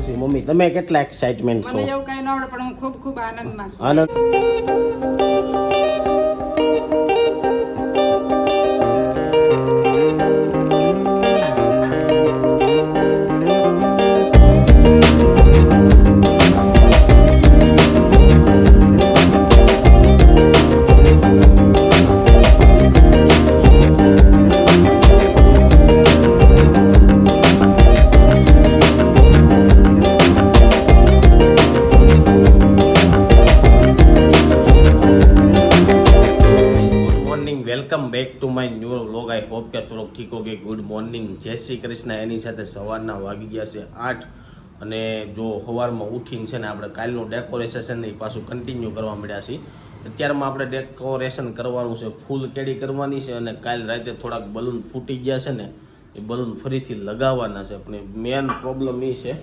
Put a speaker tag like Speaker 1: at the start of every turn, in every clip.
Speaker 1: પૂછ્યું મમ્મી તમે કેટલા એક્સાઇટમેન્ટ છો?
Speaker 2: મને એવું કઈ ન આવડે પણ હું ખૂબ ખૂબ આનંદમાં છું.
Speaker 1: Anand welcome back to my new vlog. I hope કે થોડોક ઠીક હો કે ગુડ મોર્નિંગ, જય શ્રી કૃષ્ણ. એની સાથે સવારના વાગી ગયા છે 8 અને જો સવારમાં ઉઠીને છે ને આપણે કાલનું ડેકોરેશન ને પાછું કન્ટિન્યુ કરવા મળ્યા છીએ. અત્યારમાં આપણે ડેકોરેશન કરવાનું છે, ફૂલ કેડી કરવાની છે અને કાલ રાતે થોડાક બલૂન ફૂટી ગયા છે ને એ બલૂન ફરીથી લગાવવાના છે. પણ મેન પ્રોબ્લેમ એ છે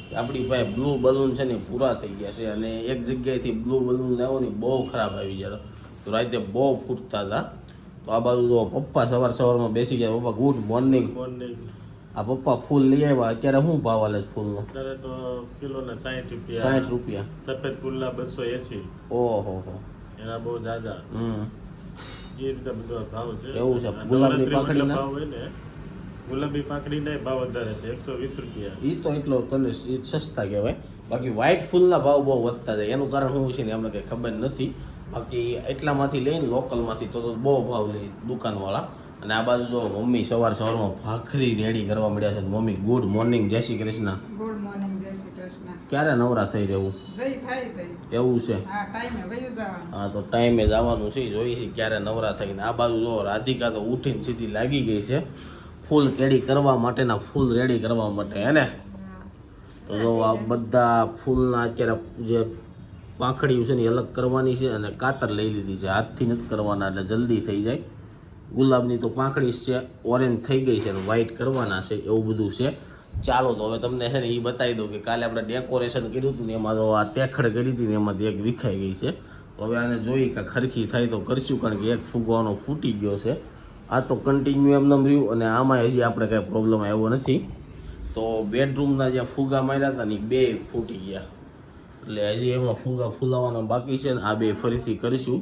Speaker 1: કે આપણી પાસે બ્લુ બલૂન છે ને પૂરા થઈ ગયા છે અને એક જગ્યાએથી બ્લુ બલૂન લાવો ને બહુ ખરાબ આવી ગયા તો રાતે બહુ ફૂટતા હતા. તો આ બાજુ જો પપ્પા સવારમાં બેસી ગયા. પપ્પા ગુડ મોર્નિંગ. આ પપ્પા ફૂલ લઈ આવ્યા. અત્યારે શું ભાવ હાલે છે ફૂલનો?
Speaker 3: અત્યારે તો કિલોના 60
Speaker 1: રૂપિયા.
Speaker 3: સફેદ ફૂલના 280.
Speaker 1: ઓહો હો,
Speaker 3: એના બહુ જાજા. એ રીતે બધો ભાવ છે.
Speaker 1: એવું છે. ગુલાબની પાંખડીના
Speaker 3: ભાવ હોય ને, ગુલાબી પાંખડીના ભાવ વધારે છે 120 રૂપિયા.
Speaker 1: એ તો એટલો સસ્તા કહેવાય. બાકી વ્હાઈટ ફૂલના ભાવ બહુ વધતા જાય. એનું કારણ શું છે ને અમને કંઈ ખબર નથી. બાકી એટલામાંથી લઈને લોકલમાંથી તો બહુ ભાવ લે દુકાનવાળા. અને આ બાજુ જો મમ્મી સવારમાં ભાખરી રેડી કરવા મળ્યા છે. મમ્મી ગુડ મોર્નિંગ, જય શ્રી કૃષ્ણ.
Speaker 2: ગુડ મોર્નિંગ, જય શ્રી કૃષ્ણ.
Speaker 1: ક્યારે નવરા થઈ રહેવું?
Speaker 2: જઈ થાય તઈ.
Speaker 1: એવું છે?
Speaker 2: હા, ટાઈમે વયું જવાનું.
Speaker 1: હા, તો ટાઈમે જવાનું છે. જોઈ છે ક્યારે નવરા થઈને. આ બાજુ જો રાધિકા તો ઉઠીને સીધી લાગી ગઈ છે ફૂલ કેડી કરવા માટેના, ફૂલ રેડી કરવા માટે હે ને. તો જો આ બધા ફૂલના અત્યારે જે પાંખડીઓ છે ને અલગ કરવાની છે અને કાતર લઈ લીધી છે. હાથથી નથી કરવાના એટલે જલ્દી થઈ જાય. ગુલાબની તો પાંખડી છે, ઓરેન્જ થઈ ગઈ છે અને વ્હાઈટ કરવાના છે, એવું બધું છે. ચાલો તો હવે તમને છે ને એ બતાવી દઉં કે કાલે આપણે ડેકોરેશન કર્યું હતું ને એમાં તો આ તેખડ કરી હતી ને એમાંથી એક વિખાઈ ગઈ છે. તો હવે આને જોઈ કે ખરખી થાય તો કરશું, કારણ કે એક ફૂગવાનો ફૂટી ગયો છે. આ તો કન્ટિન્યુ એમને રહ્યું અને આમાં હજી આપણે કાંઈ પ્રોબ્લેમ આવ્યો નથી. તો બેડરૂમના જે ફૂગા માર્યા હતા ને એ 2 ફૂટી ગયા એટલે હજી એમાં ફૂગા ફૂલાવાના બાકી છે ને આ 2 ફરીથી કરીશું.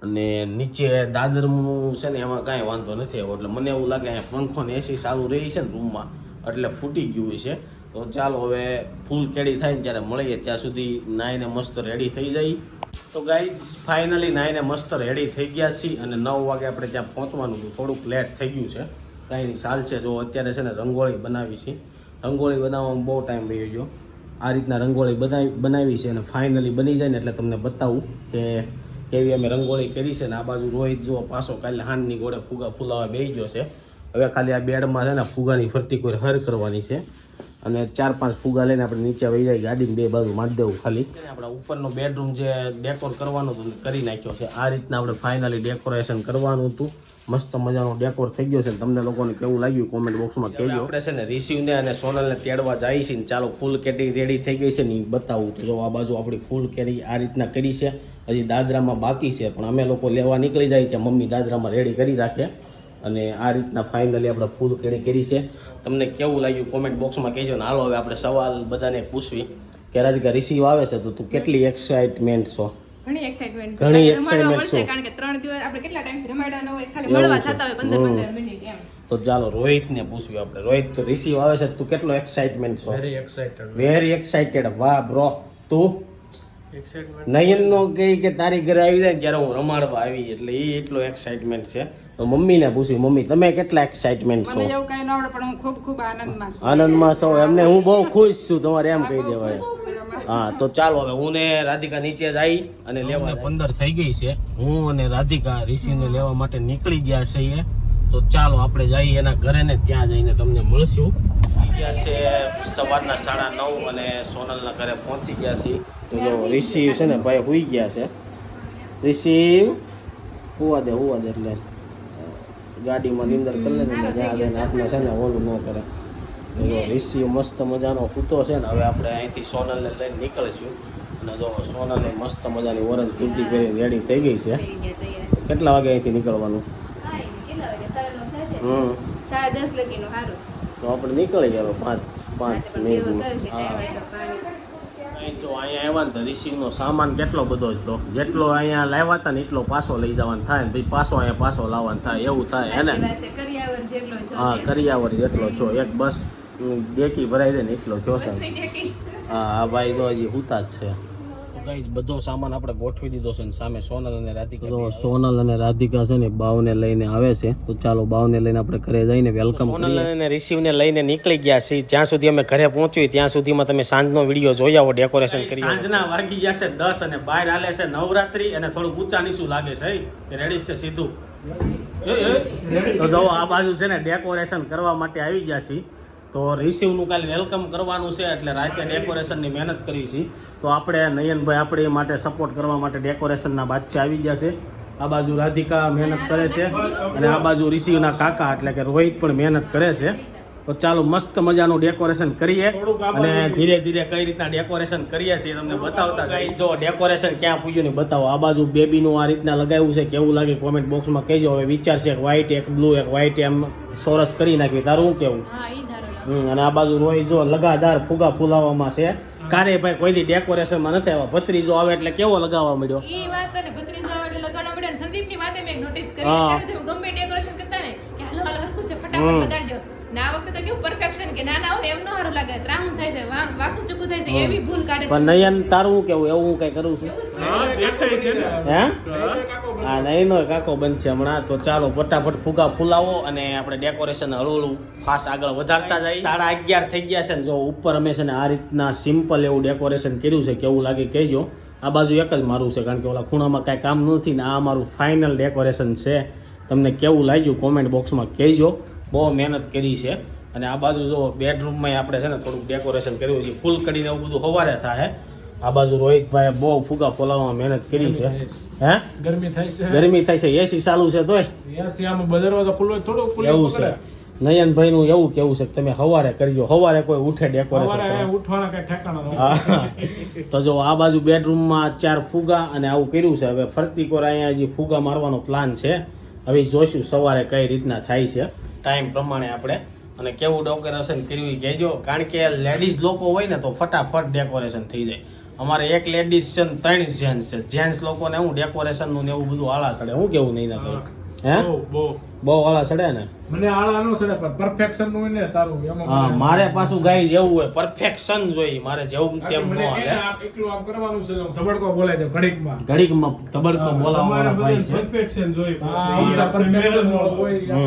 Speaker 1: અને નીચે દાદરનું છે ને એમાં કાંઈ વાંધો નથી આવ્યો એટલે મને એવું લાગે અહીંયા પંખો ને એસી ચાલુ રહી છે ને રૂમમાં એટલે ફૂટી ગયું છે. તો ચાલો હવે ફૂલ કેડી થાય ને ત્યારે મળીએ. ત્યાં સુધી નાઈને મસ્ત રેડી થઈ જાય. તો ગાઈઝ ફાઇનલી નાઈને મસ્ત રેડી થઈ ગયા છીએ અને 9 વાગે આપણે ત્યાં પહોંચવાનું હતું. થોડુંક લેટ થઈ ગયું છે, કાંઈ નહીં, ચાલ છે. જો અત્યારે છે ને રંગોળી બનાવી છે. રંગોળી બનાવવામાં બહુ ટાઈમ વહી ગયો. આ રીતના રંગોળી બનાવી છે અને ફાઇનલી બની જાય ને એટલે તમને બતાવું કે કેવી અમે રંગોળી કરી છે. ને આ બાજુ રોહિત જો પાછો કાલે હાંડની ગોળે ફુગા ફૂલાવા બેસી ગયો છે. હવે ખાલી આ બેડમાં છે ને ફુગાની ફરતી કોઈ હર કરવાની છે અને 4-5 ફુગા લઈને આપણે નીચે વહી જાય, ગાડીને 2 બાજુ મારી દેવું ખાલી. આપણા ઉપરનો બેડરૂમ જે ડેકોર કરવાનું હતું કરી નાખ્યો છે. આ રીતના આપણે ફાઇનલી ડેકોરેશન કરવાનું હતું. મસ્ત મજાનો ડેકોર થઈ ગયો છે. તમને લોકોને કેવું લાગ્યું કોમેન્ટ બોક્સમાં કહેજો. આપણે છે ને રિસીવને અને સોનલને તેડવા જાય છે ને ચાલો ફૂલ કેડી રેડી થઈ ગઈ છે ને બતાવું. તો જો આ બાજુ આપણી ફૂલ કેડી આ રીતના કરી છે. હજી દાદરામાં બાકી છે પણ અમે લોકો લેવા નીકળી જાય છે. મમ્મી દાદરામાં રેડી કરી રાખે અને આ રીતના ફાઇનલી આપણે ફૂલ કેડી કરી છે. તમને કેવું લાગ્યું કોમેન્ટ બોક્સમાં કહેજો. ને હાલો હવે આપણે સવાલ બધાને પૂછવી કે રાધિકા રિસીવ આવે છે તો તું કેટલી એક્સાઇટમેન્ટ છો?
Speaker 4: ઘણી એક્સાઇટમેન્ટ છે.
Speaker 1: ઘણી
Speaker 4: રમાડવા
Speaker 1: excitement
Speaker 4: મળશે
Speaker 1: છો.
Speaker 4: કારણ કે 3 દિવસ આપણે કેટલા ટાઈમથી રમાડ્યા ન હોય, ખાલી મળવા જતા હોય 15 મિનિટ એમ.
Speaker 1: તો ચાલો રોહિતને પૂછવી આપણે. રોહિત તો રિસીવ આવે છે તું કેટલો એક્સાઇટમેન્ટ છો?
Speaker 3: Very excited.
Speaker 1: Very excited. વાહ બ્રો. તું
Speaker 3: એક્સાઇટમેન્ટ
Speaker 1: નયનનો કહે કે તારી ઘરે આવી જાય ને ત્યારે હું રમાડવા આવી એટલે એ એટલો એક્સાઇટમેન્ટ છે. તો મમ્મીને પૂછ્યું મમ્મી તમે કેટલા એક્સાઇટમેન્ટ છો?
Speaker 2: મને એવું કઈ ન આવડે પણ હું ખૂબ ખૂબ આનંદમાં છું.
Speaker 1: આનંદમાં છો એમને? હું બહુ ખુશ છું, તમારે એમ કહી દેવાય. હા તો ચાલો હવે હું ને રાધિકા નીચે જઈ અને લેવા 15 થઈ ગઈ છે. હું અને રાધિકા રિસીવને લેવા માટે નીકળી ગયા છીએ. તો ચાલો આપણે જઈએ એના ઘરે ને ત્યાં જઈને તમને મળશું. ગયા છે સવારના 9:30 અને સોનલના ઘરે પહોંચી ગયા છીએ. તો જો રિસીવ છે ને ભાઈ હોઈ ગયા છે. રિસીવ હોવા દે એટલે ગાડીમાં નીંદર કરી લે ને જ્યાં જઈને આપણે છે ને ઓલું ન કરે. રિસીવ મસ્ત મજાનો કૂતો છે ને. હવે આપણે અહીંથી સોનલને લઈને નીકળીશું અને જો સોનલે મસ્ત મજાની ઓરેન્જ કુર્તી પહેરી રેડી થઈ ગઈ છે. કેટલા વાગે અહીંથી નીકળવાનું?
Speaker 4: 9:30 લગીનું સારું.
Speaker 1: તો આપણે નીકળી ગયા 5 5
Speaker 4: પણ
Speaker 1: મિનિટ
Speaker 4: કેવું કરે છે
Speaker 1: હા
Speaker 4: ટાઈમ તો પાણી
Speaker 1: જો અહીંયા આવ્યા ને તો રિસીવનો સામાન કેટલો બધો છે જેટલો અહીંયા લાવ્યા હતા ને એટલો પાછો લઈ જવાનો થાય ને પછી પાછો અહીંયા પાછો લાવવાનો થાય એવું થાય હે ને
Speaker 4: સાચી વાત છે કરિયાવર જેટલો છો
Speaker 1: હા કરિયાવર જેટલો છો એક બસ ડેકી ભરાઈ દે ને એટલો છો છે
Speaker 4: બસની ટેકી.
Speaker 1: હા આ ભાઈ જો હજી હુતા જ છે ગાઈસ બધો સામાન આપણે ગોઠવી દીધો છે ને સામે સોનલ અને રાધિકા તો સોનલ અને રાધિકા છે ને બાવને લઈને આવે છે તો ચાલો બાવને લઈને આપણે ઘરે જઈને વેલકમ સોનલ અને રિસીવને લઈને નીકળી ગયા છે જ્યાં સુધી અમે ઘરે પહોંચ્યું ત્યાં સુધીમાં તમે સાંજનો વિડીયો જોઈ આવો ડેકોરેશન કરી સાંજના વાગી ગયા છે 10 અને બહાર હાલે છે નવરાત્રી અને થોડું ઊંચા નીચું લાગે છે કે રેડી છે સીધું તો જો આ બાજુ છે ને ડેકોરેશન કરવા માટે આવી ગયા છે તો રિસીવનું કાલે વેલકમ કરવાનું છે એટલે રાતે ડેકોરેશનની મહેનત કરવી છે તો આપણે નયનભાઈ આપણે એ માટે સપોર્ટ કરવા માટે ડેકોરેશનના બાદશાહ આવી ગયા છે આ બાજુ રાધિકા મહેનત કરે છે અને આ બાજુ રિસીવના કાકા એટલે કે રોહિત પણ મહેનત કરે છે તો ચાલો મસ્ત મજાનું ડેકોરેશન કરીએ અને ધીરે ધીરે કઈ રીતના ડેકોરેશન કરીએ છીએ તમને બતાવતા ગાઈસ જો ડેકોરેશન ક્યાં પૂજ્યું ને બતાવો આ બાજુ બેબીનું આ રીતના લગાવ્યું છે કેવું લાગે કોમેન્ટ બોક્સમાં કહેજો હવે વિચાર છે એક વ્હાઈટ એક બ્લુ એક વ્હાઈટ એમ સોરસ કરી નાખી તારું શું કેવું
Speaker 4: હા ઈ ધારો લાવો.
Speaker 1: અને આ બાજુ રોહિત જો લગાતાર ફુગા ફુલાવવામાં છે કારે ભાઈ કોઈ દી ડેકોરેશનમાં નથી આવ્યા ભત્રીજો આવે એટલે કેવો લગાવવા મળ્યો
Speaker 4: ઈ વાત અને ભત્રીજો આવે એટલે લગાડવા મળે ને સંદીપની વાતે મેં નોટિસ કરી
Speaker 1: હા.
Speaker 4: અત્યારે તમે ગમે ડેકોરેશન કરતા ને કે હાલો હાલો હરખું છે ફટાફટ લગાડજો ને આ વખતે તો કેવું પરફેક્શન કે ના ના હો એમ નો હારું લાગે ત્રાહું થાય છે વાકું ચૂકું થાય છે એવી ભૂલ કાઢે છે
Speaker 1: પણ નયન તારું શું કેવું એવું હું કઈ કરું છું
Speaker 4: એવું જ
Speaker 3: હા દેખાય છે ને
Speaker 1: હે હા નહીં નો કાકો બનશે હમણાં તો ચાલો ફટાફટ ફુગા ફુલાવો અને આપણે ડેકોરેશન હળવું ફાસ્ટ આગળ વધારતા જઈએ 11:30 થઈ ગયા છે ને જો ઉપર અમે છે ને આ રીતના સિમ્પલ એવું ડેકોરેશન કર્યું છે કેવું લાગે કહેજો આ બાજુ એક જ મારું છે કારણ કે ઓલા ખૂણામાં કાંઈ કામ નથી ને આ મારું ફાઇનલ ડેકોરેશન છે તમને કેવું લાગ્યું કોમેન્ટ બોક્સમાં કહેજો બહુ મહેનત કરી છે અને આ બાજુ જો બેડરૂમમાં આપણે છે ને થોડુંક ડેકોરેશન કર્યું છે ફૂલ કરીને એવું બધું સવારે થાય આ બાજુ રોહિતભાઈ બહુ ફુગા ફોલાવવામાં મહેનત કરી છે હે
Speaker 5: ગરમી થાય છે
Speaker 1: ગરમી થાય છે એસી ચાલુ છે તોય
Speaker 5: એસી આમાં દરવાજો ખુલ્લો થોડો ખુલ્લો
Speaker 1: એવું છે નયનભાઈ નું એવું કેવું છે કે તમે સવારે કરજો સવારે કોઈ ઉઠે ડેકોરેશન
Speaker 5: સવારે ઉઠવાના કઈ ઠેકાણા નથી.
Speaker 1: તો જો આ બાજુ બેડરૂમમાં 4 ફુગા અને આવું કર્યું છે હવે ફરતી કોર અહીંયા હજી ફુગા મારવાનો પ્લાન છે હવે જોઈશું સવારે કઈ રીતના થાય છે ટાઈમ પ્રમાણે આપણે અને કેવું ડેકોરેશન કર્યું એ કહેજો કારણ કે લેડીઝ લોકો હોય ને તો ફટાફટ ડેકોરેશન થઈ જાય અમારે એક લેડીઝ છે ને 3 જેન્ટ્સ છે જેન્ટ્સ લોકોને હું ડેકોરેશનનું ને એવું બધું આળા સડે હું કેવું નહીં ના કહ્યું હે બહુ આળા સડે ને
Speaker 5: મને આળા નો સડે પણ પરફેક્શન નું હોય ને તારું એમાં
Speaker 1: હા મારે પાછું ગાઈ જેવું હોય પરફેક્શન જોઈએ મારે જેવું તેમ ન
Speaker 5: મને
Speaker 1: હાલે
Speaker 5: એકલું આમ કરવાનું છે ધબડકો બોલાય છે ઘડીકમાં
Speaker 1: ઘડીકમાં તબડકો બોલાવવાનો ભાઈ છે
Speaker 3: પરફેક્શન જોઈ
Speaker 5: પરફેક્શન હોય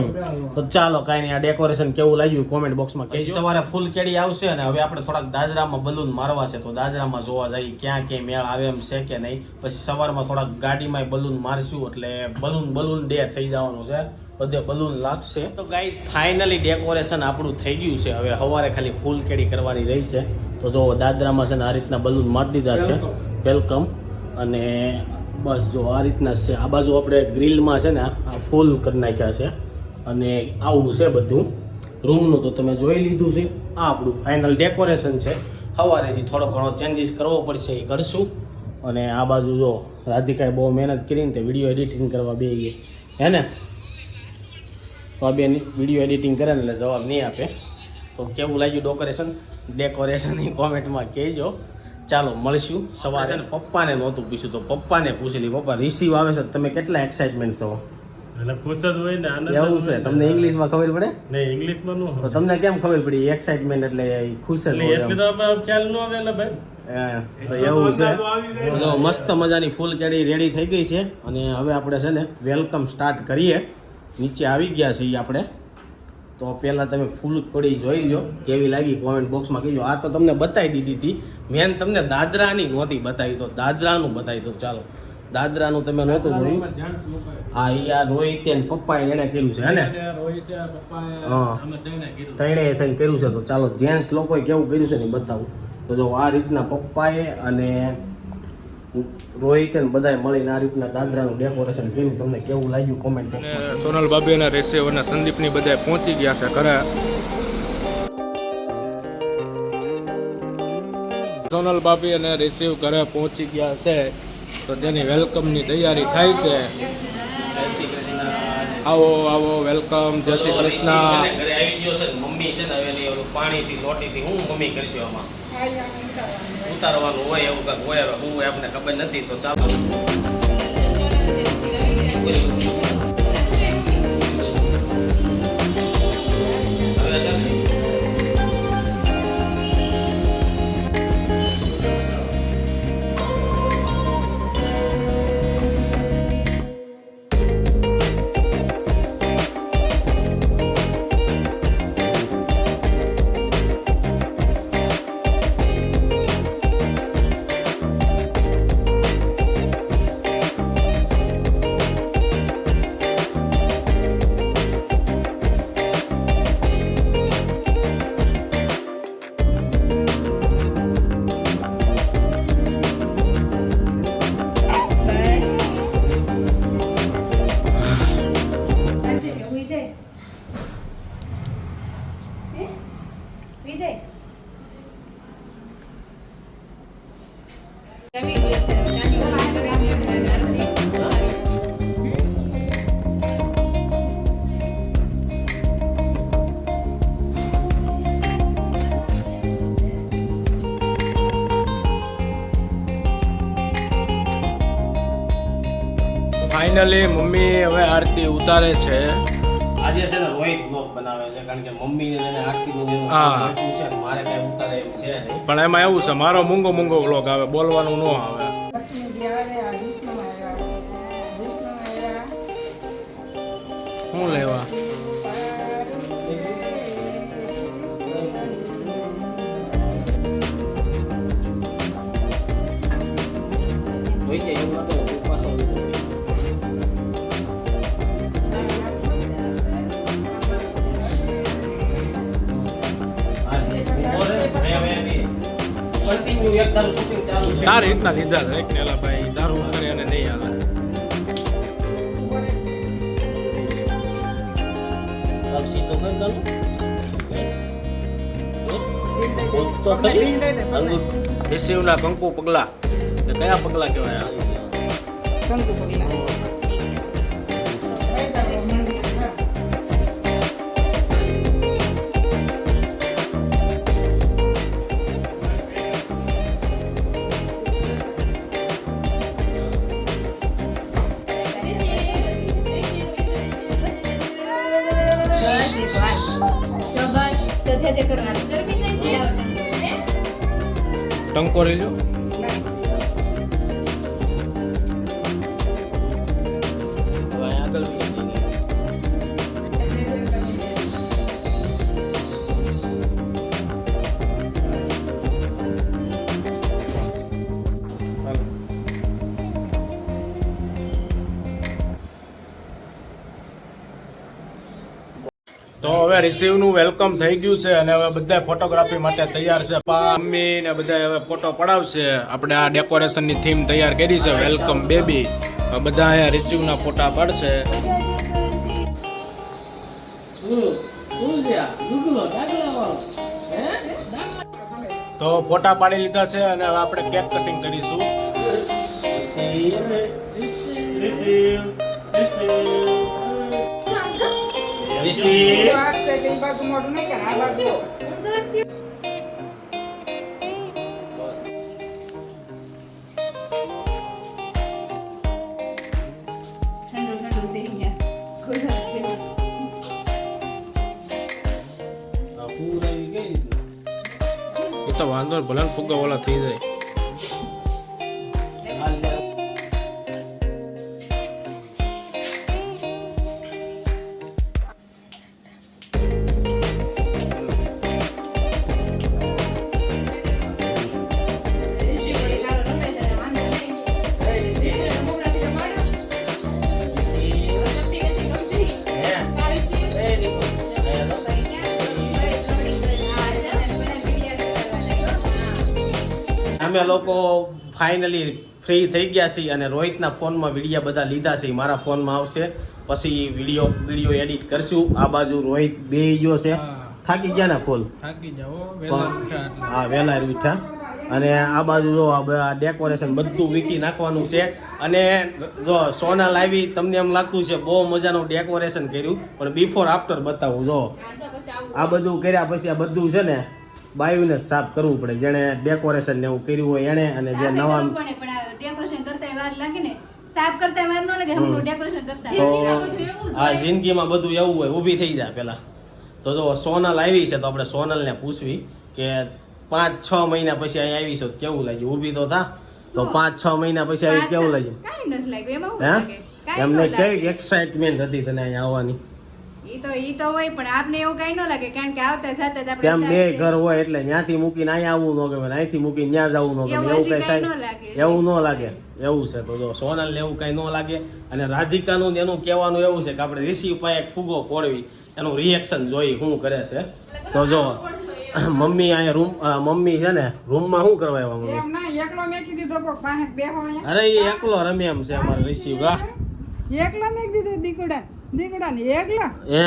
Speaker 1: તો ચાલો કાંઈ નહીં આ ડેકોરેશન કેવું લાગ્યું કોમેન્ટ બોક્સમાં કહેજો સવારે ફૂલ કેડી આવશે અને હવે આપણે થોડાક દાદરામાં બલૂન મારવા છે તો દાદરામાં જોવા જઈએ ક્યાં ક્યાં મેળ આવે એમ છે કે નહીં પછી સવારમાં થોડાક ગાડીમાં બલૂન મારશું એટલે બલૂન ડે થઈ જવાનું છે બધે બલૂન લાગશે તો ગાઈઝ ફાઇનલી ડેકોરેશન આપણું થઈ ગયું છે હવે સવારે ખાલી ફૂલ કેડી કરવાની રહી છે તો જો દાદરામાં છે ને આ રીતના બલૂન મારી દીધા છે વેલકમ અને બસ જો આ રીતના છે આ બાજુ આપણે ગ્રીલમાં છે ને આ ફૂલ કરી નાખ્યા છે અને આવું છે બધું રૂમનું તો તમે જોઈ લીધું છે આ આપણું ફાઇનલ ડેકોરેશન છે સવારેથી થોડો ઘણો ચેન્જીસ કરવો પડશે એ કરશું અને આ બાજુ જો રાધિકાએ બહુ મહેનત કરીને તે વિડીયો એડિટિંગ કરવા બે ગઈ હે ને તો આ બેન વિડીયો એડિટિંગ કરે ને એટલે જવાબ નહીં આપે તો કેવું લાગ્યું ડેકોરેશન એ કોમેન્ટમાં કહેજો ચાલો મળશું સવારે ને પપ્પાને નહોતું પૂછ્યું તો પપ્પાને પૂછી લી પપ્પા રિસીવ આવે છે તમે કેટલા એક્સાઇટમેન્ટ છો
Speaker 3: એટલે ખુશ જ હોય ને આનંદ જ
Speaker 1: એવું છે
Speaker 3: હોય ને.
Speaker 1: તમને ઇંગ્લિશમાં ખબર પડે
Speaker 3: નહીં ઇંગ્લિશમાં નો
Speaker 1: તો તમને કેમ ખબર પડી એક્સાઇટમેન્ટ એટલે ખુશ જ હોય
Speaker 3: એટલે
Speaker 1: એમ.
Speaker 3: તો આપણે ખ્યાલ ન આવે ને ભાઈ
Speaker 1: હા, તો એવું છે જો મસ્ત મજાની ફૂલ કેડી રેડી થઈ ગઈ છે અને હવે આપણે છે ને વેલકમ સ્ટાર્ટ કરીએ નીચે આવી ગયા છીએ આપણે તો પહેલાં તમે ફૂલ કડી જોઈ લો કેવી લાગી કોમેન્ટ બોક્સમાં કહેજો આ તો તમને બતાવી દીધી હતી મેન તમને દાદરાની નહોતી બતાવી તો દાદરાનું બતાવી દો ચાલો દાદરાનું તમે નહોતું જોયું હા યાર રોહિત ને પપ્પાએ એને કર્યું છે હે ને હા ત્રણેય થઈને કર્યું છે તો ચાલો જેન્ટ્સ લોકોએ કેવું કર્યું છે ને એ બતાવું તો જો આ રીતના પપ્પાએ અને રોહિત ને બધાએ મળીને આ રીતના દાદરાનું ડેકોરેશન કર્યું તમને કેવું લાગ્યું કોમેન્ટ બોક્સમાં
Speaker 5: સોનલ બાબી અને રેસીવ અને સંદીપની બધા પહોંચી ગયા છે ઘરે સોનલ બાબી અને રેસીવ ઘરે પહોંચી ગયા છે તો તેની વેલકમની તૈયારી થાય છે આવો આવો વેલકમ જય શ્રી કૃષ્ણ
Speaker 1: ઘરે આવી ગયો છે મમ્મી છે ને હવે એની ઓલું પાણીથી લોટીથી હું મમ્મી કરશું આમાં
Speaker 2: આજે આમ ઉતારવાનું હોય.
Speaker 1: ઉતારવાનું હોય એવું કાંઈક હોય હવે હું આપણને ખબર નથી તો ચાલો
Speaker 5: ફાઇનલી મમ્મી હવે આરતી ઉતારે છે.
Speaker 1: આજે છે ને રોહિત બ્લોગ બનાવે છે કારણ કે મમ્મીને એને આરતીનું એનું
Speaker 5: હા.
Speaker 1: આપ્યું છે ને મારે કાંઈ ઉતારે એમ છે નહીં
Speaker 5: પણ એમાં એવું છે મારો મૂંગો વ્લોગ આવે, બોલવાનું ન આવે.
Speaker 2: લક્ષ્મીજી આવે, આ વિષ્ણુ આવ્યા. વિષ્ણુ આવ્યા.
Speaker 5: શું લેવા?
Speaker 1: રોહિત એવું લાગે ને ઉપવાસ આવી ગયો. કન્ટિન્યુ એક તારું શૂટિંગ ચાલુ છે
Speaker 5: તારી રીતના લીધા છે એક નેલા ભાઈ, તારું કરે અને નહીં હાલે.
Speaker 1: આવશી તો કર ચાલુ તો ખરી અંગૂર
Speaker 5: રિસીવના કંકુ પગલા, તે કયા પગલા કહેવાય?
Speaker 2: કંકુ પગલા. મંદિર છે.
Speaker 5: ટંકોરી લ્યો.
Speaker 1: હવે આગળ
Speaker 5: તો હવે રિસીવનું વેલકમ થઈ ગયું છે અને હવે બધા ફોટોગ્રાફી માટે તૈયાર છે. મમ્મી ને બધા હવે ફોટો પડાવશે. આપણે આ ડેકોરેશનની થીમ તૈયાર કરી છે, વેલકમ બેબી. બધા અહીંયા રિસીવના ફોટા પાડશે. તો ફોટા પાડી લીધા છે અને હવે આપણે કેક કટિંગ કરીશું.
Speaker 2: વાત છે કે ઈ બાજુ મોઢું નહીં કરે, આ બાજુ.
Speaker 5: એ તો વાંધો નહીં, ભલે ફુગ્ગા વાળા થઈ જાય.
Speaker 1: અમે લોકો ફાઇનલી ફ્રી થઈ ગયા છીએ અને રોહિતના ફોનમાં વિડીયો બધા લીધા છે, મારા ફોનમાં આવશે પછી વિડીયો એડિટ કરશું. આ બાજુ રોહિત બે ગયો છે, થાકી ગયા ને ફૂલ.
Speaker 5: થાકી જાઓ,
Speaker 1: હા વહેલા ઉઠ્યા અને આ બાજુ જો આ ડેકોરેશન બધું વીખી નાખવાનું છે. અને જો સોનલ આવી, તમને એમ લાગતું છે બહુ મજાનું ડેકોરેશન કર્યું, પણ બિફોર આફ્ટર બતાવું. જો આ બધું કર્યા પછી આ બધું છે ને બાયુને સાફ કરવું પડે, જેણે ડેકોરેશન ને એવું કર્યું હોય એને, અને જે નવા
Speaker 2: ડેકોરેશન કરતા વાર લાગે ને, સાફ કરતા વાર ન લાગે, હમણાં ડેકોરેશન કરતા.
Speaker 1: તો આ જિંદગીમાં બધું એવું હોય, ઊભી થઈ જાય પેલા. તો જો સોનલ આવી છે તો આપણે સોનલને પૂછવી કે 5-6 મહિના પછી અહીં આવી છો તો કેવું લાગ્યું? ઊભી તો થા. તો 5-6 મહિના પછી આવી કેવું લાગ્યું?
Speaker 2: કાંઈ નથી લાગ્યું, એમાં શું
Speaker 1: હે
Speaker 2: લાગે? કાંઈ
Speaker 1: એમને
Speaker 2: ન લાગે.
Speaker 1: કઈ એક્સાઇટમેન્ટ હતી તને અહીંયા આવવાની?
Speaker 2: ઈ તો હોય, પણ આપને એવું કઈ ન લાગે, કારણ કે આવતા સાથે જ
Speaker 1: કેમ બે
Speaker 2: આપણે
Speaker 1: ઘર હોય એટલે ત્યાંથી મૂકીને અહીંયા આવવું ન ગમે, અહીંથી મૂકીને ત્યાં જવું ન ગમે,
Speaker 2: એવું
Speaker 1: એવું
Speaker 2: હજી
Speaker 1: કઈ
Speaker 2: કાંઈ
Speaker 1: થાય?
Speaker 2: ન લાગે.
Speaker 1: એવું ન લાગે. એવું છે. તો જો સોનલ એવું કઈ ન લાગે. અને રાધિકાનું ને એનું કહેવાનું એવું છે કે આપણે રિસીવ પાસે એક ફુગો ફોડવી, એનું રિએક્શન જોઈ શું કરે છે. તો જો મમ્મી અહીંયા મમ્મી છે ને રૂમમાં શું કરવા આવ્યા મમ્મી?
Speaker 6: એમ ના એકલો મેકી દીધો કોક પાસે બેહો અહીંયા.
Speaker 1: અરે એ એકલો રમે એમ છે અમારે રિસીવ. હા
Speaker 6: એકલો મેકી દીધો દીકડા ને એકલા.
Speaker 1: હે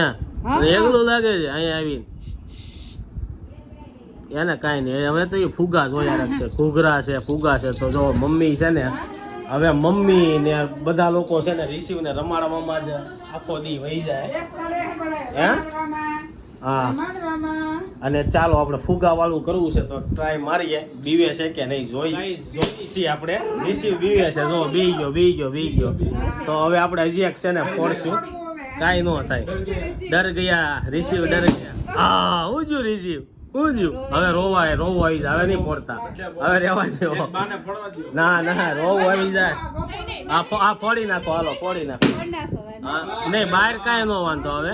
Speaker 1: એકલું લાગે છે અહીંયા આવીને. એને કાંઈ નહીં, હવે તો એ ફુગા જોયા રાખશે, ઘૂઘરા છે, ફુગા છે. તો જો મમ્મી છે ને, હવે મમ્મી ને બધા લોકો છે ને રિસીવ ને રમાડવામાં જ આખો દી વહી જાય. હે? હા. અને ચાલો આપણે ફુગા વાળું કરવું છે તો ટ્રાય મારીએ, બીવે છે કે નહીં જોઈ છીએ આપણે. રિસીવ બીવે છે, જો બી ગયો. તો હવે આપણે હજી એક છે ને ફોડશું, કાંઈ ન થાય. ડર ગયા રિસીવ, ડર ગયા. હા ઊંજું રિસીવ ઊંજું. હવે રોવા આવી જાય, હવે નહીં ફોડતા, હવે રહેવા દો. ના રોવું આવી જાય. આ ફોડી નાખો, હાલો ફોડી નાખો. હા નહીં બહાર કાંઈ ન વાંધો. હવે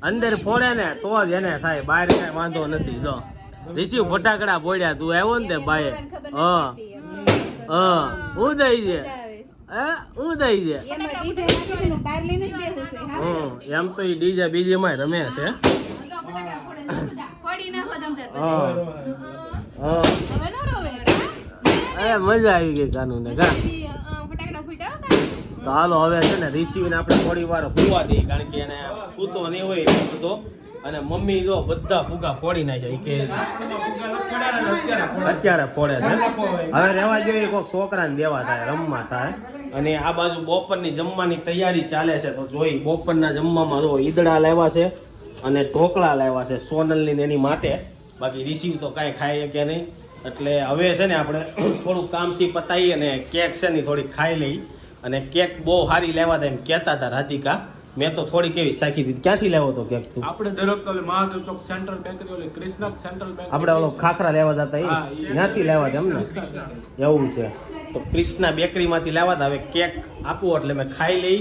Speaker 1: અંદર ફોડે ને તો જ એને થાય, બહાર કાંઈ વાંધો નથી. જો રિસીવ ફટાકડા ફોડ્યા, તું આવ્યો ને તે બાએ. ઉદય છે, ઉદય છે.
Speaker 2: એમાં ડીજે નાખીને બહાર લઈને જ બેહું છે. હા.
Speaker 1: એમ તો એ ડીજે બીજે માં રમે છે.
Speaker 2: ફોડી નાખો તમ તાર પછી.
Speaker 1: હા
Speaker 4: હવે નો રોવે
Speaker 1: અરે મજા આવી ગઈ કાનૂન ને કા.
Speaker 4: ફટાકડા ફૂટ્યા
Speaker 1: તો હાલો હવે છે ને રિસીવ ને આપણે થોડી વાર ફૂવા દઈએ, કારણ કે એને ફૂતો નહીં હોય એટલો બધો. અને મમ્મી જો બધા ફુગા ફોડી નાખ્યા, કે અત્યારે ફોડે છે. હવે રહેવા જોઈએ, કોઈક છોકરાને દેવા થાય, રમવા થાય. અને આ બાજુ બપોરની જમવાની તૈયારી ચાલે છે. તો જોઈ બપોરના જમવામાં જો ઈદડા લાવ્યા છે અને ઢોકળા લાવ્યા છે સોનલની ને એની માટે. બાકી રિસીવ તો કાંઈ ખાય કે નહીં. એટલે હવે છે ને આપણે થોડુંક કામસી પતાવી અને કેક છે ને થોડીક ખાઈ લઈ. અને કેક બહુ સારી લેવા હતા એમ કહેતા હતા રાધિકા. મેં તો થોડી કેવી સાખી દીધી. ક્યાંથી લેવો તો કેક તું?
Speaker 5: આપણે દરેક મહાદેવ ચોક સેન્ટ્રલ બેકરી ઓલી ક્રિષ્ના સેન્ટ્રલ બેકરી
Speaker 1: આપણે ઓલો ખાખરા લેવા જતા એ ત્યાંથી લેવા હતા એમ ને? એવું છે. તો ક્રિષ્ના બેકરીમાંથી લેવા હતા. હવે કેક આપવું એટલે મેં ખાઈ લઈ.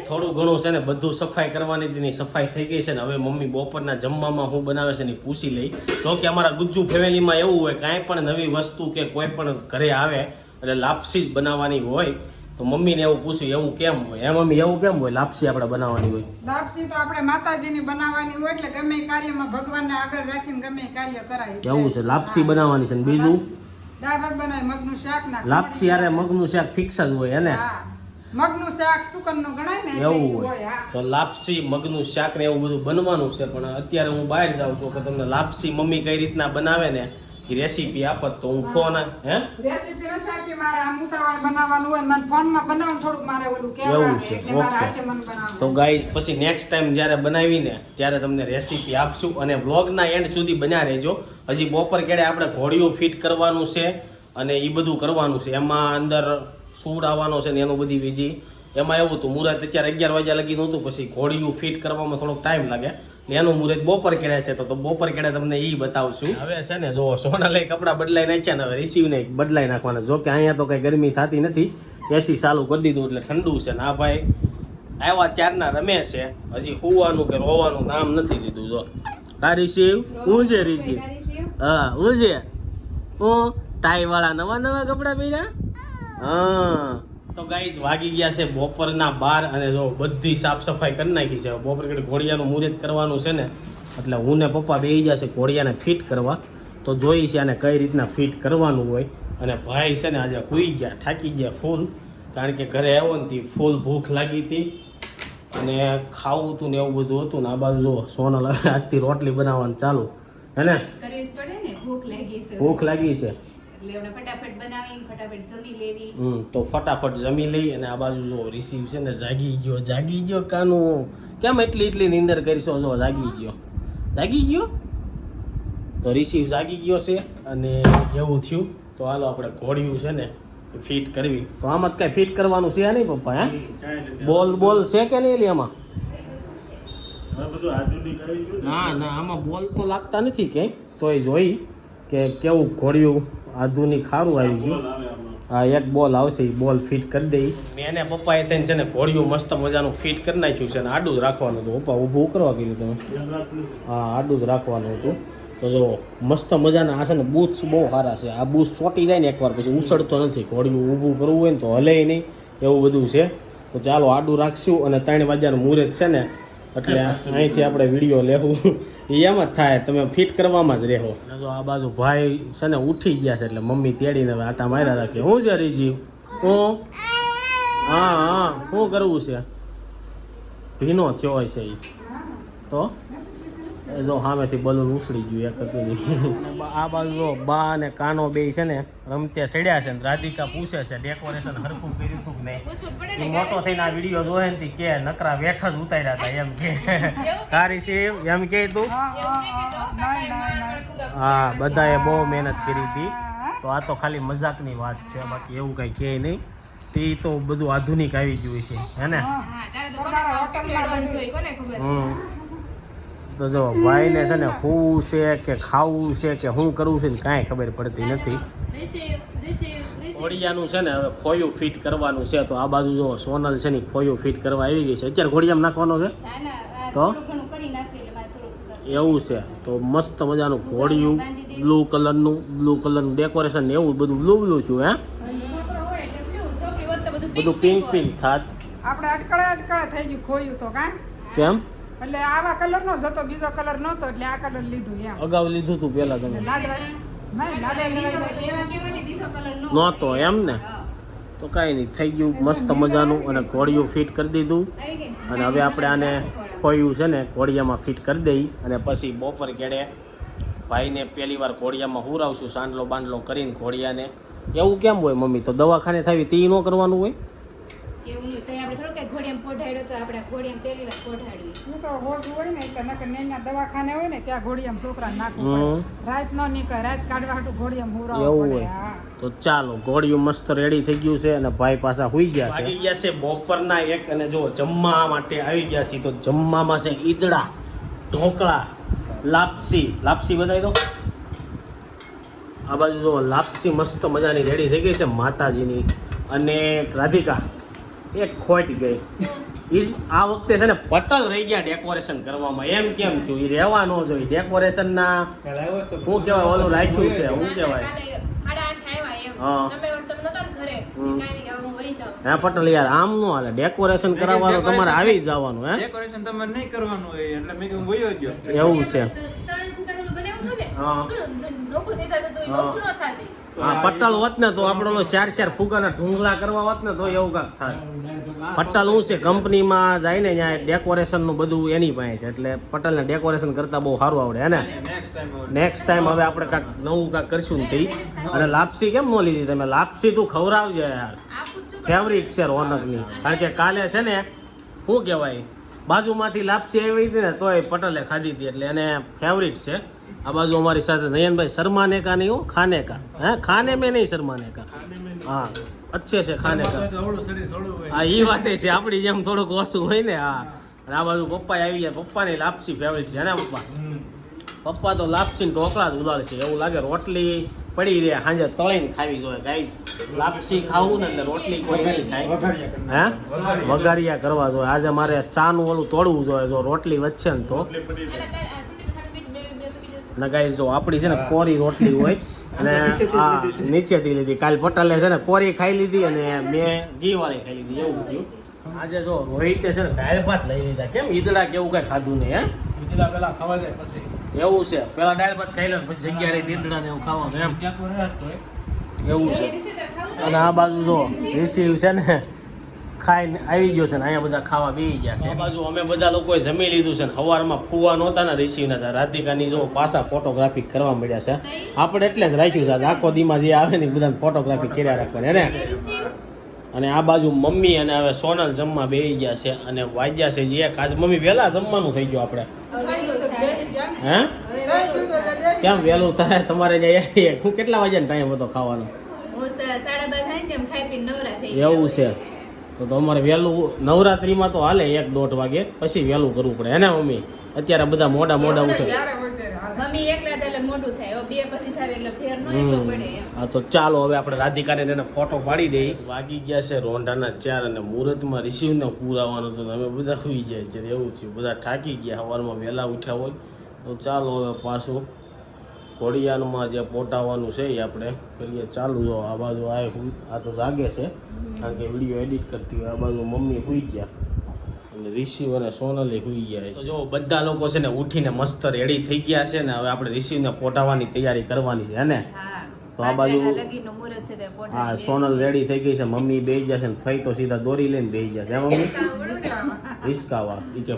Speaker 1: થોડું ઘણું છે ને બધું સફાઈ કરવાની હતી, સફાઈ થઈ ગઈ છે ને. હવે મમ્મી બપોરના જમવામાં શું બનાવે છે ને પૂછી લઈ. તો કે અમારા ગુજ્જુ ફેમિલીમાં એવું હોય, કાંઈ પણ નવી વસ્તુ કે કોઈ પણ ઘરે આવે એટલે લાપસી જ બનાવવાની હોય. તો મમ્મીને એવું પૂછ્યું એવું કેમ હોય? મમ્મી એવું કેમ હોય લાપસી આપણે બનાવવાની હોય?
Speaker 6: લાપસી તો આપણે માતાજીની બનાવવાની હોય, એટલે ગમે એ કાર્યમાં ભગવાનને આગળ રાખીને ગમે એ કાર્ય કરાય.
Speaker 1: એવું છે, લાપસી બનાવવાની છે. ને બીજું
Speaker 6: દાળ ભાત બનાવે, મગનું શાક નાખે.
Speaker 1: લાપસી અરે મગનું શાક ફિક્સ જ હોય એને.
Speaker 6: હા, મગનું શાક સુકનનું ગણાય ને એટલે
Speaker 1: એવું
Speaker 6: ઈ
Speaker 1: હોય.
Speaker 6: હા.
Speaker 1: તો લાપસી મગનું શાક ને એવું બધું બનવાનું છે. પણ અત્યારે હું બહાર જાઉં છું, કે તમને લાપસી મમ્મી કઈ રીતના બનાવે ને એ રેસીપી આપત તો હું ફોન
Speaker 6: રેસીપી નથી આપી મારે, આમ ઉતાવળ બનાવવાનું હોય, મને ફોનમાં બનાવવાનું થોડુંક મારે ઓલું
Speaker 1: એવું
Speaker 6: કહેવાનું
Speaker 1: છે.
Speaker 6: એટલે મારે
Speaker 1: ઓકે.
Speaker 6: હાથે મને બનાવવાનું.
Speaker 1: તો ગાઈઝ પછી નેક્સ્ટ ટાઈમ જ્યારે બનાવીને ત્યારે તમને રેસીપી આપશું. અને વ્લોગના એન્ડ સુધી બન્યા રહેજો. હજી બપોર કેડે આપણે ઘોડિયું ફિટ કરવાનું છે અને એ બધું કરવાનું છે. એમાં અંદર સૂડ આવવાનો છે ને એનું બધી બીજી. એમાં એવું હતું મુહૂર્ત અત્યારે 11 વાગ્યા લગી નહોતું, પછી ઘોડિયું ફિટ કરવામાં થોડોક ટાઈમ લાગે. એનું મુહૂર્ત બપોર કેડે છે. તો બપોર કેડે તમને એ બતાવશું. હવે છે ને જો સોનાલે કપડાં બદલાઈ નાખ્યા ને હવે રિસીવને બદલાઈ નાખવાના. જો કે અહીંયા તો કઈ ગરમી થતી નથી, એસી ચાલુ કરી દીધું એટલે ઠંડુ છે. ને આ ભાઈ આવ્યા ત્યારના રમે છે, હજી હુવાનું કે રોવાનું નામ નથી લીધું. જો કા રિસીવ હું છે રિસીવ. હા હું છે હું ટાઈ વાળા નવા કપડાં પહેર્યા. હા તો ગાઈઝ વાગી ગયા છે બપોરના 12 અને જો બધી સાફ સફાઈ કરી નાખી છે. બપોર ઘડી ઘોડિયાનું મુહૂર્ત કરવાનું છે ને, એટલે હું ને પપ્પા બેસી ગયા છે ઘોડિયાને ફિટ કરવા. તો જોઈ છે અને કઈ રીતના ફિટ કરવાનું હોય. અને ભાઈ છે ને આજે સૂઈ ગયા, થાકી ગયા ફૂલ, કારણ કે ઘરે આવ્યો ને ફૂલ ભૂખ લાગી હતી અને ખાવું હતું ને એવું બધું હતું. ને આ બાજુ જો સોનલ આજથી રોટલી બનાવવાનું ચાલુ હે ને?
Speaker 2: કરવી જ પડે ને, ભૂખ લાગી છે.
Speaker 1: ભૂખ લાગી છે
Speaker 2: એટલે આપણે ફટાફટ બનાવી ફટાફટ જમી લેવી.
Speaker 1: તો ફટાફટ જમી લઈ અને આ બાજુ જો રિસીવ છે ને જાગી ગયો કાનું. કેમ એટલી નીંદર કરીશો? જો જાગી ગયો તો રિસીવ જાગી ગયો છે અને એવું થયું. તો હાલો આપણે ઘોડિયું છે ને ફિટ કરવી. તો આમાં કઈ ફિટ કરવાનું છે નહીં પપ્પા? હે બોલ છે કે નહીં આમાં?
Speaker 3: હવે બધું આધુનિક આવી ગયું ને.
Speaker 1: ના આમાં બોલ તો લાગતા નથી ક્યાંય. તો એ જોઈ કે કેવું ઘોડિયું આધુનિક સારું આવી ગયું.
Speaker 3: બોલ આવે આમાં.
Speaker 1: હા એક બોલ આવશે, એ બોલ ફિટ કરી દઈ. મેં એને પપ્પાએ થઈને છે ને ઘોડિયું મસ્ત મજાનું ફિટ કરી નાખ્યું છે ને આડું જ રાખવાનું હતું. પપ્પા ઊભું કરવા કીધું તમે?
Speaker 3: ધ્યાન રાખવું.
Speaker 1: હા આડું જ રાખવાનું હતું. તો જો મસ્ત મજાના આ છે ને બૂટ્સ બહુ સારા છે. આ બૂટ્સ ચોંટી જાય ને એકવાર પછી ઉછળતો નથી. ઘોડિયું ઊભું કરવું હોય ને તો હલે નહીં, એવું બધું છે. તો ચાલો આડું રાખશું અને 3 વાગ્યાનું મુહૂર્ત છે ને એટલે અહીંથી આપણે વિડીયો લેવું એ એમ જ થાય. તમે ફિટ કરવામાં જ રહેવો. જો આ બાજુ ભાઈ છે ને ઉઠી ગયા છે એટલે મમ્મી તેડીને હવે આટા માર્યા રાખશે. શું છે રીજી? હું હા શું કરવું છે? ભીનો થયો હોય છે એ તો એ જો સામેથી બલૂન ઉછળી ગયું એક હતું નહીં. આ બાજુ જો બા અને કાનો બે છે ને રમતે સડ્યા છે ને રાધિકા પૂછે છે ડેકોરેશન હરખું કર્યું હતું કે નહીં.
Speaker 4: પૂછવું જ પડે
Speaker 1: એ
Speaker 4: ને
Speaker 1: મોટો થઈને આ વિડીયો જોયે ને કે નકરા વેઠ જ ઉતાર્યા હતા એમ કે તારી છે એમ કે તું. હા બધાએ બહુ મહેનત કરી હતી. તો આ તો ખાલી મજાકની વાત છે, બાકી એવું કઈ કહે નહીં. તે તો બધું આધુનિક આવી ગયું છે હે ને.
Speaker 4: હા તારે તો કોને એડવાન્સ હોય કોને ખબર.
Speaker 1: તો જો ભાઈને છે ને શું છે કે ખાવું છે કે શું કરવું છે ને કાંઈ ખબર પડતી નથી. ઘોડિયાનું છે ને હવે ખોયું ફિટ કરવાનું છે. તો આ બાજુ જો સોનલ છે ને ખોયું ફિટ કરવા આવી ગઈ છે. અત્યારે ઘોડિયામાં નાખવાનો છે
Speaker 2: ના આ
Speaker 1: તો?
Speaker 2: થોડું ઘણું કરી નાખ્યું એટલે મારે થોડુંક કરવું.
Speaker 1: એવું છે. તો મસ્ત મજાનું ઘોડિયું બ્લુ કલરનું ડેકોરેશન ને એવું બધું બ્લુ છું હે.
Speaker 4: છોકરો હોય એટલે કેવું છોકરી હોત તો
Speaker 1: બધું પિંક થાત.
Speaker 6: આપણે અટકળે થઈ ગયું ખોયું તો કાં
Speaker 1: કેમ
Speaker 6: એટલે આવા કલર નો જ હતો, બીજો કલર નહોતો એટલે આ કલર લીધું એમ.
Speaker 1: અગાઉ લીધું તું પેલા તમે?
Speaker 6: લાડવા નહીં લાડવા
Speaker 2: બીજો એવા કેવો ને બીજો કલર નો
Speaker 1: નહોતો એમ ને? તો કાંઈ નહીં, થઈ ગયું મસ્ત મજાનું અને ઘોડિયું ફિટ કરી દીધું.
Speaker 2: આવી ગઈ ને?
Speaker 1: અને હવે આપણે આને ખોયું છે ને ઘોડિયામાં ફિટ કરી દઈ અને પછી બપોર કેડે ભાઈને પહેલી વાર ઘોડિયામાં હુરાવશું સાંડલો બાંડલો કરીને ઘોડિયાને. એવું કેમ હોય મમ્મી? તો દવાખાને થાવી તે ન કરવાનું હોય?
Speaker 2: એવું નહીં તો આપણે થોડું કઈ ઘોડિયામાં પોઢાડ્યો તો આપણે ઘોડિયામાં પહેલી વાર પોઢાડવી.
Speaker 6: હું તો હોશ હોય ને એટલે નકર નેના દવાખાને હોય ને ત્યાં ઘોડિયામાં છોકરાને નાખવું પડે. રાત ન નીકળે, રાત કાઢવા હાટું ઘોડિયામાં હુરાવવું
Speaker 1: એવું
Speaker 6: પડે.
Speaker 1: હોય.
Speaker 6: હા
Speaker 1: તો ચાલો ઘોડિયું મસ્ત રેડી થઈ ગયું છે અને ભાઈ પાછા હુઈ ગયા છે. આવી ગયા છે બપોરના 1 અને જો જમવા માટે આવી ગયા છે. તો જમવામાં છે ઈદડા, ઢોકળા, લાપસી બતાવી દો. આ બાજુ જો લાપસી મસ્ત મજાની રેડી થઈ ગઈ છે માતાજીની. અને રાધિકા એક ખોટ ગઈ. આ વખતે છે ને પટલ રહી ગયા ડેકોરેશન કરવામાં. એમ કેમ થયું? એ રહેવા ન જોઈએ. ડેકોરેશનના શું કહેવાય ઓલું રાખ્યું છે શું કહેવાય?
Speaker 4: કાલે 8:30 આવ્યા એમ.
Speaker 1: હા.
Speaker 4: તમે નહોતા ને ઘરે કાંઈ નહીં કે હું વહી જાઉં.
Speaker 1: હે પટેલ યાર આમ નો હાલે. ડેકોરેશન કરાવવાનું તમારે આવી જ જવાનું હે.
Speaker 7: ડેકોરેશન તમારે નહીં કરવાનું હોય એટલે મેં કીધું વયો ગયો.
Speaker 1: એવું છે.
Speaker 4: તો 3 ફૂકાનું બનાવ્યું હતું ને
Speaker 1: હા.
Speaker 4: નોખું થઈ જતું તો એ
Speaker 1: હા.
Speaker 4: નોખું ન થાતી.
Speaker 1: હા પટલ હોત ને તો આપણે 4 ફૂગાના ઢુંગલા કરવા હોત ને તો એવું કાંક થાય. પટલ શું છે કંપનીમાં જાય ને ત્યાં ડેકોરેશનનું બધું એની પાસે છે એટલે પટલને ડેકોરેશન કરતા બહુ સારું આવડે હે ને. નેક્સ્ટ ટાઈમ હવે આપણે કાંઈક નવું કાંઈક કરશું ને તે. અને લાપસી કેમ ન લીધી તમે? લાપસી તું ખવડાવજે યાર.
Speaker 4: આપું જ છું
Speaker 1: ફેવરિટ છે રોનકની. કારણ કે કાલે છે ને શું કહેવાય બાજુમાંથી લાપસી આવી હતી ને તોય પટેલે ખાધી હતી એટલે એને ફેવરિટ છે. આ બાજુ અમારી સાથે નયનભાઈ શર્માને કા નહીં હો ખાને કા. હે ખાને મેં નહીં શર્માને કા. હા અચ્છે છે ખાને કા. હા એ વાતે છે આપણી જેમ થોડુંક ઓછું હોય ને. હા અને આ બાજુ પપ્પા આવી ગયા. પપ્પાની લાપસી ફેવરિટ છે ને પપ્પા? પપ્પા તો લાપસી ઢોકળા જ ઉડાડશે એવું લાગે. રોટલી પડી રહે સાંજે તળીને ખાવી જોઈએ ગાઈસ. લાપસી ખાવું ને એટલે રોટલી કોઈ નહીં ખાય. હે વઘારિયા કરવા જોઈએ. આજે મારે ચાનું ઓલું તોડવું જોઈએ. જો રોટલી વચ્ચે ને તો
Speaker 4: એટલે સંદીપ ખાને બીજ બે બીજું
Speaker 1: ને ગાઈસ જો આપણી છે ને કોરી રોટલી હોય અને આ નીચેથી લીધી. કાલ પટેલે છે ને કોરી ખાઈ લીધી અને મેં ઘી વાળી ખાઈ લીધી એવું થયું. આજે જો રોહિતે છે ને દાળ ભાત લઈ લીધા. કેમ ઈદડા કેવું કઈ ખાધું નહીં? હે
Speaker 5: ઈદડા પેલા ખાવા જાય પછી
Speaker 1: એવું છે. પેલા દાળ ભાત ખાઈ લે પછી જગ્યા રહી ઈદડા ને એવું ખાવાનું એમ એવું છે. અને આ બાજુ જો રિસીવ છે ને ખાઈને આવી ગયો છે ને અહીંયા બધા ખાવા બેસી ગયા છે આ બાજુ અમે બધા લોકોએ જમી લીધું છે ને સવારમાં ફુવા નહોતા ને રિસીવના હતા રાધિકાની જો પાછા ફોટોગ્રાફી કરવા મળ્યા છે આપણે એટલે જ રાખ્યું છે આજે આખો દીમાં જે આવે ને બધાને ફોટોગ્રાફી કર્યા રાખવાની ને અને આ બાજુ મમ્મી અને હવે સોનલ જમવા બેસી ગયા છે અને વાગ્યા છે જે આજ મમ્મી વહેલા જમવાનું થઈ ગયું આપણે હે કેમ વહેલું થાય તમારે ત્યાં હું કેટલા વાગ્યાનો ટાઈમ હતો ખાવાનો એવું છે તો અમારે વહેલું નવરાત્રીમાં તો હાલે 1-1.5 વાગે પછી વહેલું કરવું પડે હે ને મમ્મી અત્યારે બધા મોડા ઉઠે
Speaker 2: મમ્મી એકલા એટલે મોટું થાય બે પછી થાય એટલે ફેર નો એટલો પડે એમ
Speaker 1: હા તો ચાલો હવે આપણે રાધિકાને એને ફોટો પાડી દઈએ વાગી ગયા છે રોંઢાના 4 અને મુહૂર્તમાં રિસીવને પૂરાવાનું હતું અમે બધા સુઈ જાય છે એવું થયું બધા થાકી ગયા સવારમાં વહેલા ઉઠ્યા હોય તો ચાલો હવે પાછું ઘોડિયાનમાં જે પોટાવાનું છે એ આપણે કરીએ ચાલુ જો આ બાજુ આ તો જાગે છે કારણ કે વિડીયો એડિટ કરતી હોય આ બાજુ મમ્મી સુઈ ગયા અને રિસીવ અને સોનલે સુઈ ગયા છે જો બધા લોકો છે ને ઉઠીને મસ્ત રેડી થઈ ગયા છે ને હવે આપણે રિસીવને પોટાવાની તૈયારી કરવાની છે હે ને તો આ બાજુ હા સોનલ રેડી થઈ ગઈ છે મમ્મી બેસી ગયા છે ને થઈ તો સીધા દોરી લઈને બેસી ગયા છે મમ્મી હિસકાવા એ કે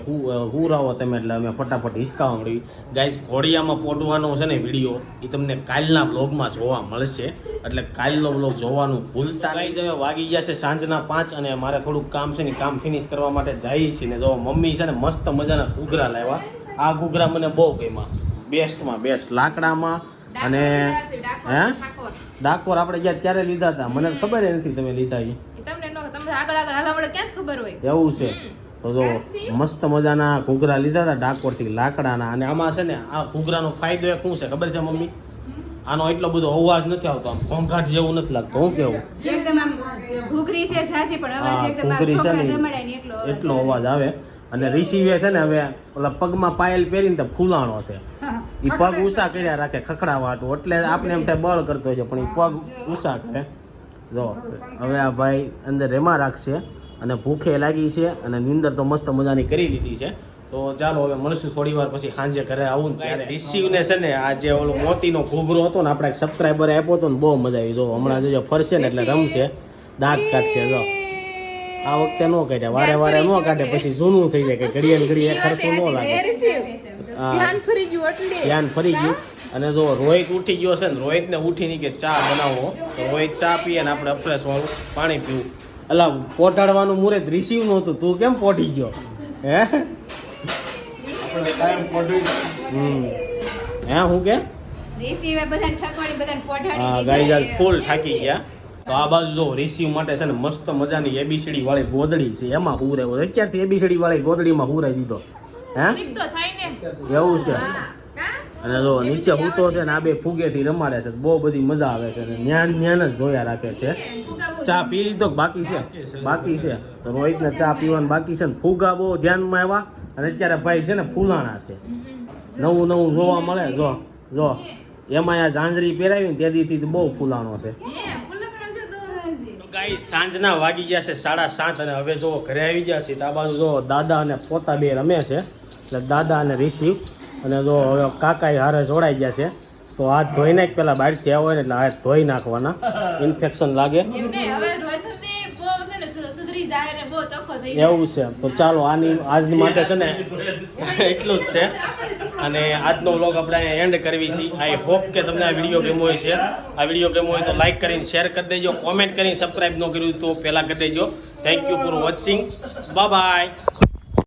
Speaker 1: હું રાવો તમે એટલે અમે ફટાફટ હિસકાવા મળી ગાઈસ ઘોડિયામાં પોટવાનો છે ને વિડીયો એ તમને કાલના બ્લોગમાં જોવા મળશે એટલે કાલનો બ્લોગ જોવાનું ભૂલતા નહીં હવે વાગી ગયા છે સાંજના 5 અને મારે થોડુંક કામ છે ને કામ ફિનિશ કરવા માટે જઈએ છીએ ને જો મમ્મી છે ને મસ્ત મજાના ઘૂઘરા લાવ્યા આ ઘૂઘરા મને બહુ ગમ્યા બેસ્ટમાં બેસ્ટ લાકડામાં અને હે ડાકોર આપણે ગયા ત્યારે લીધા હતા મને ખબર નથી તમે લીધા એ
Speaker 4: તમને આગળ હાલવા મળે ક્યાં ખબર હોય
Speaker 1: એવું છે તો જો મસ્ત મજાના ઘૂઘરા લીધા હતા ડાકોરથી લાકડાના અને આમાં છે ને આ ઘૂઘરાનો ફાયદો એક શું છે ખબર છે મમ્મી આનો એટલો બધો અવાજ નથી આવતો આમ ઘોંઘાટ જેવું નથી લાગતું હું કેવું
Speaker 2: એકદમ આમ ઘૂઘરી છે ઝાઝી પણ અવાજ એકદમ
Speaker 1: ઘૂઘરી છે ને
Speaker 2: રમાડાય ને
Speaker 1: એટલો અવાજ આવે અને રિસીવે છે ને હવે ઓલા પગમાં પાયલ પહેરીને તો ફૂલાણો છે એ પગ ઊંચા કર્યા રાખે ખખડાવાટું એટલે આપણે એમ થાય બળ કરતો છે પણ એ પગ ઊંચા કરે જો હવે આ ભાઈ અંદર રેમાં રાખશે અને ભૂખે લાગી છે અને નીંદર તો મસ્ત મજાની કરી લીધી છે તો ચાલો હવે મળશું થોડી વાર પછી સાંજે ઘરે આવું ને ત્યારે રિસીવને છે ને આ જે ઓલો મોતીનો ઘૂઘરો હતો ને આપણે એક સબસ્ક્રાઈબરે આપ્યો હતો ને બહુ મજા આવી જો હમણાં જો ફરશે ને એટલે રમશે દાંત કાઢશે જો આ વખતે ન કાઢ્યા વારે ન કાઢે પછી જૂનું થઈ જાય કે ઘડીએ ખર્ચું ન લાગે
Speaker 4: ધ્યાન ફરી ગયું એટલે
Speaker 1: ધ્યાન ફરી ગયું અને જો રોહિત ઉઠી ગયો છે ને રોહિતને ઉઠીને કે ચા બનાવો તો રોહિત ચા પીએ ને આપણે અફ્રેશ વાળું પાણી પીવું અલા પોટાડવાનું મુહૂર્ત રિસીવ નહોતું તું કેમ પોટી ગયો હે હે હું કે
Speaker 2: રિસીવે બધાને ઠકવાડી બધાને પોઢાડી
Speaker 1: હા ગાઈઝ આજ ફૂલ થાકી ગયા તો આ બાજુ જો રિસીવ માટે છે ને મસ્ત મજાની એબીસીડી વાળી ગોદડી છે એમાં હુરાવ્યો અત્યારથી એબીસીડી વાળી ગોદડીમાં હુરાઈ દીધો હે
Speaker 4: તો થાય ને
Speaker 1: એવું છે અને જો નીચે હૂતો છે ને આ બે ફુગેથી રમાડે છે બહુ બધી મજા આવે છે ન્યાન જ જોયા રાખે છે ચા પી લીધો બાકી છે તો રોહિતને ચા પીવાનું બાકી છે ને ફુગા બહુ ધ્યાનમાં આવ્યા અને અત્યારે ભાઈ છે ને ફૂલાણા છે નવું જોવા મળે જો એમાં આ ઝાંઝરી પહેરાવી ને તેથી બહુ ફૂલાણો છે ગાઈસ સાંજના વાગી ગયા છે 7:30 અને હવે જો ઘરે આવી ગયા છે તો આ બાજુ જો દાદા અને પોતા બે રમે છે એટલે દાદા અને રિસીવ અને જો હવે કાકા હારે જોડાઈ ગયા છે તો હાથ ધોઈ નાખ પેલા બહારથી આવ્યો હોય ને એટલે હાથ ધોઈ નાખવાના ઇન્ફેક્શન લાગે એવું છે તો ચાલો આજની માટે છે ને એટલું જ છે અને આજનો વ્લોગ આપણે એન્ડ કરવી છે આઈ હોપ કે તમને આ વિડીયો ગમ્યો હોય છે આ વિડીયો ગમ્યો હોય તો લાઈક કરીને શેર કરી દેજો કોમેન્ટ કરીને સબસ્ક્રાઈબ ન કર્યું તો પહેલાં કરી દેજો thank you for watching bye